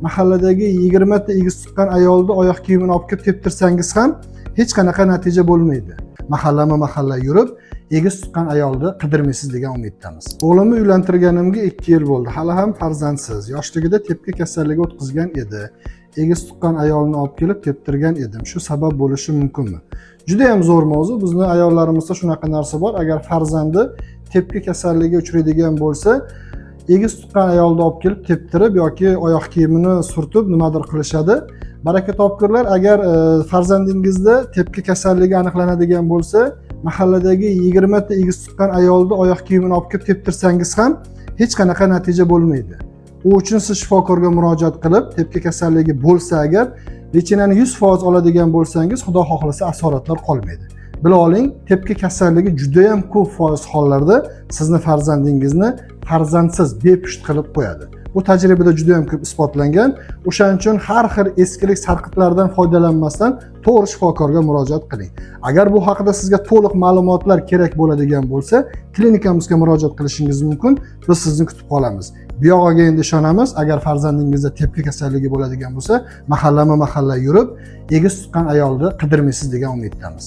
mahalladagi 20 ta egiz tuqqan ayolni oyoq kiyimini olib kelib teptirsangiz ham hech qanaqa natija bo'lmaydi. Mahallama-mahalla yurib, egiz tuqqan ayolni qidirmaysiz degan umiddamiz. O'g'limni uylantirganimga 2 yil bo'ldi. Hali ham farzandsiz. Yoshligida tepki kasalligi o'tkazgan edi. Egiz tuqqan ayolni olib kelib teptirgan edim. Shu sabab bo'lishi mumkinmi? Juda ham zo'r mavzu. Bizning ayollarimizda shunaqa narsa bor. Agar farzandi tepki kasalligiga uchraydigan bo'lsa, egiz tuqqan ayolni olib kelib teptirib yoki oyoq kiyimini surtib nimadir qilishadi. Baraka topkurlar, agar farzandingizda tepki kasalligi aniqlanadigan bo'lsa, mahalladagi 20 ta egiz tuqqan ayolni oyoq kiyimini olib kelib teptirsangiz ham hech qanaqa natija bo'lmaydi. U uchun siz shifokorga murojaat qilib, tepki kasalligi bo'lsa agar lichinani 100% oladigan bo'lsangiz, xudo xohlasa asoratlar qolmaydi. Bila oling, tepki kasalligi juda ham ko'p foiz hollarda sizni farzandingizni farzandsiz bepusht qilib qo'yadi. Bu tajribada juda ham ko'p isbotlangan. O'shaning uchun har xil eskilik sarqitlardan foydalanmasdan to'g'ri shifokorga murojaat qiling. Agar bu haqida sizga to'liq ma'lumotlar kerak bo'ladigan bo'lsa, klinikamizga murojaat qilishingiz mumkin. Biz sizni kutib qolamiz. Bu yog'iga endi ishonamiz. Agar farzandingizda tepki kasalligi bo'ladigan bo'lsa, mahallama-mahalla yurib, egiz tuqqan ayolni qidirmaysiz degan umiddamiz.